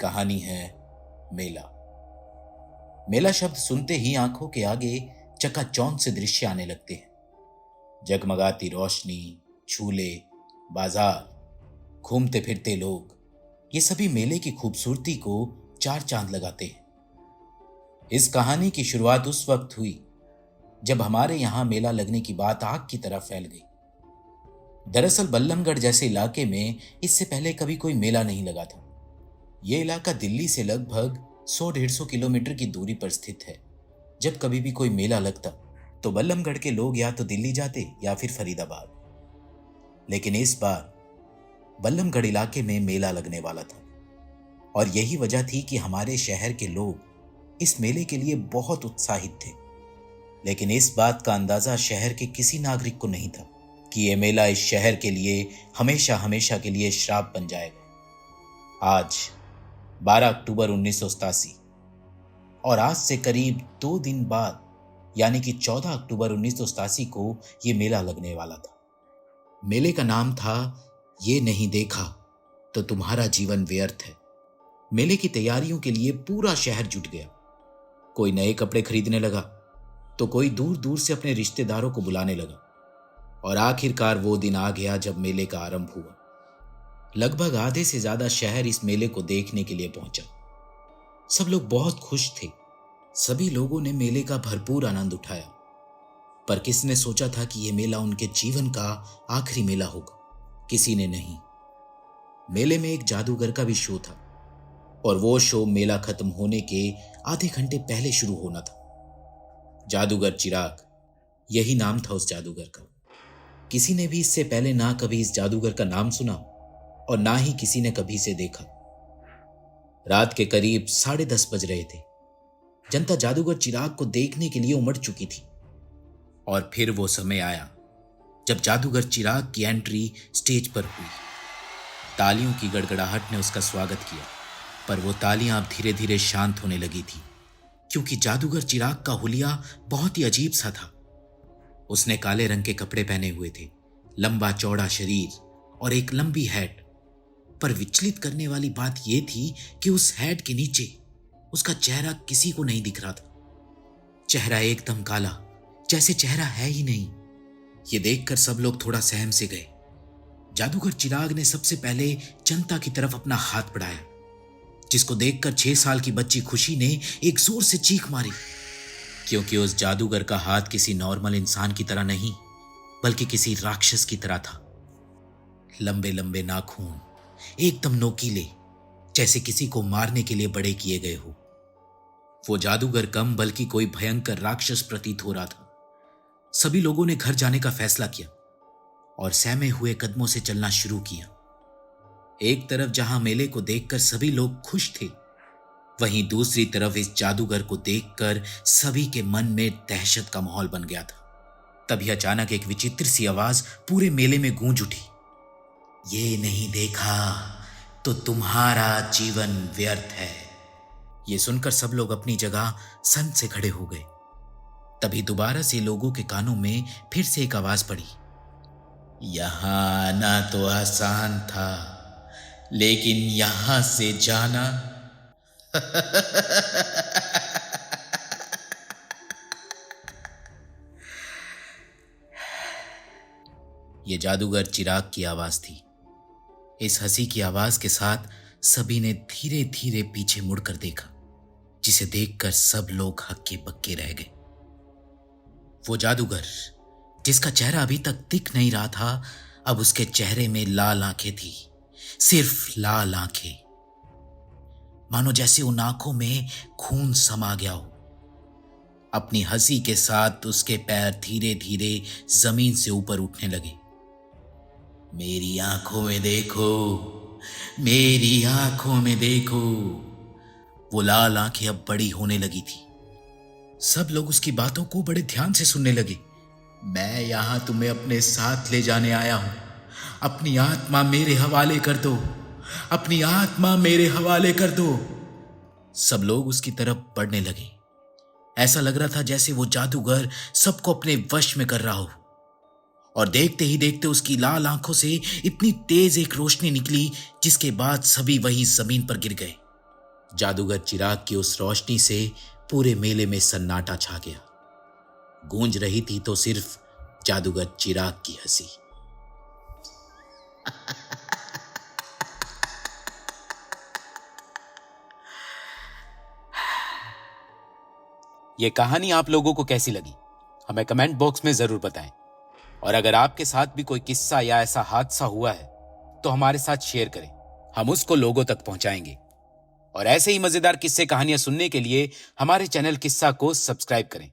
कहानी है मेला। मेला शब्द सुनते ही आंखों के आगे चकाचौंध से दृश्य आने लगते हैं। जगमगाती रोशनी, झूले, बाजार, घूमते फिरते लोग, ये सभी मेले की खूबसूरती को चार चांद लगाते हैं। इस कहानी की शुरुआत उस वक्त हुई जब हमारे यहां मेला लगने की बात आग की तरह फैल गई। दरअसल बल्लमगढ़ जैसे इलाके में इससे पहले कभी कोई मेला नहीं लगा था। यह इलाका दिल्ली से लगभग 100-150 किलोमीटर की दूरी पर स्थित है। जब कभी भी कोई मेला लगता तो बल्लमगढ़ के लोग या तो दिल्ली जाते या फिर फरीदाबाद। लेकिन इस बार बल्लमगढ़ इलाके में मेला लगने वाला था और यही वजह थी कि हमारे शहर के लोग इस मेले के लिए बहुत उत्साहित थे। लेकिन इस बात का अंदाजा शहर के किसी नागरिक को नहीं था कि यह मेला इस शहर के लिए हमेशा हमेशा के लिए श्राप बन जाएगा। आज 12 अक्टूबर 1987 और आज से करीब 2 दिन बाद यानी कि 14 अक्टूबर 1987 को यह मेला लगने वाला था। मेले का नाम था ये नहीं देखा तो तुम्हारा जीवन व्यर्थ है। मेले की तैयारियों के लिए पूरा शहर जुट गया। कोई नए कपड़े खरीदने लगा तो कोई दूर दूर से अपने रिश्तेदारों को बुलाने लगा और आखिरकार वो दिन आ गया जब मेले का आरंभ हुआ। लगभग आधे से ज्यादा शहर इस मेले को देखने के लिए पहुंचा। सब लोग बहुत खुश थे। सभी लोगों ने मेले का भरपूर आनंद उठाया, पर किसने सोचा था कि यह मेला उनके जीवन का आखिरी मेला होगा? किसी ने नहीं। मेले में एक जादूगर का भी शो था और वो शो मेला खत्म होने के आधे घंटे पहले शुरू होना था। जादूगर चिराग, यही नाम था उस जादूगर का। किसी ने भी इससे पहले ना कभी इस जादूगर का नाम सुना और ना ही किसी ने कभी इसे देखा। रात के करीब 10:30 बज रहे थे। जनता जादूगर चिराग को देखने के लिए उमड़ चुकी थी और फिर वो समय आया जब जादूगर चिराग की एंट्री स्टेज पर हुई। तालियों की गड़गड़ाहट ने उसका स्वागत किया, पर वो तालियां अब धीरे धीरे शांत होने लगी थी, क्योंकि जादूगर चिराग का हुलिया बहुत ही अजीब सा था। उसने काले रंग के कपड़े पहने हुए थे, लंबा चौड़ा शरीर और एक लंबी हैट। पर विचलित करने वाली बात यह थी कि उस हैट के नीचे उसका चेहरा किसी को नहीं दिख रहा था। चेहरा एकदम काला, जैसे चेहरा है ही नहीं। ये देखकर सब लोग थोड़ा सहम से गए। जादूगर चिराग ने सबसे पहले जनता की तरफ अपना हाथ बढ़ाया, जिसको देखकर 6 साल की बच्ची खुशी ने एक जोर से चीख मारी, क्योंकि उस जादूगर का हाथ किसी नॉर्मल इंसान की तरह नहीं बल्कि किसी राक्षस की तरह था। लंबे लंबे नाखून, एकदम नोकीले, जैसे किसी को मारने के लिए बड़े किए गए हो। वो जादूगर कम बल्कि कोई भयंकर राक्षस प्रतीत हो रहा था। सभी लोगों ने घर जाने का फैसला किया और सहमे हुए कदमों से चलना शुरू किया। एक तरफ जहां मेले को देखकर सभी लोग खुश थे, वहीं दूसरी तरफ इस जादूगर को देखकर सभी के मन में दहशत का माहौल बन गया था। तभी अचानक एक विचित्र सी आवाज पूरे मेले में गूंज उठी। ये नहीं देखा तो तुम्हारा जीवन व्यर्थ है। ये सुनकर सब लोग अपनी जगह सन से खड़े हो गए। तभी दोबारा से लोगों के कानों में फिर से एक आवाज पड़ी। यहां आना तो आसान था, लेकिन यहां से जाना ये जादूगर चिराग की आवाज थी। इस हंसी की आवाज के साथ सभी ने धीरे धीरे पीछे मुड़कर देखा, जिसे देखकर सब लोग हक्के बक्के रह गए। वो जादूगर जिसका चेहरा अभी तक दिख नहीं रहा था, अब उसके चेहरे में लाल आंखें थी, सिर्फ लाल आंखें, मानो जैसे उन आंखों में खून समा गया हो। अपनी हंसी के साथ उसके पैर धीरे धीरे जमीन से ऊपर उठने लगे। मेरी आंखों में देखो, मेरी आंखों में देखो। वो लाल आंखें अब बड़ी होने लगी थी। सब लोग उसकी बातों को बड़े ध्यान से सुनने लगे। मैं यहां तुम्हें अपने साथ ले जाने आया हूं। अपनी आत्मा मेरे हवाले कर दो, अपनी आत्मा मेरे हवाले कर दो। सब लोग उसकी तरफ बढ़ने लगे। ऐसा लग रहा था जैसे वो जादूगर सबको अपने वश में कर रहा हो। और देखते ही देखते उसकी लाल आंखों से इतनी तेज एक रोशनी निकली, जिसके बाद सभी वही जमीन पर गिर गए। जादूगर चिराग की उस रोशनी से पूरे मेले में सन्नाटा छा गया। गूंज रही थी तो सिर्फ जादूगर चिराग की हंसी। ये कहानी आप लोगों को कैसी लगी हमें कमेंट बॉक्स में जरूर बताएं। और अगर आपके साथ भी कोई किस्सा या ऐसा हादसा हुआ है तो हमारे साथ शेयर करें, हम उसको लोगों तक पहुंचाएंगे। और ऐसे ही मजेदार किस्से कहानियां सुनने के लिए हमारे चैनल किस्सा को सब्सक्राइब करें।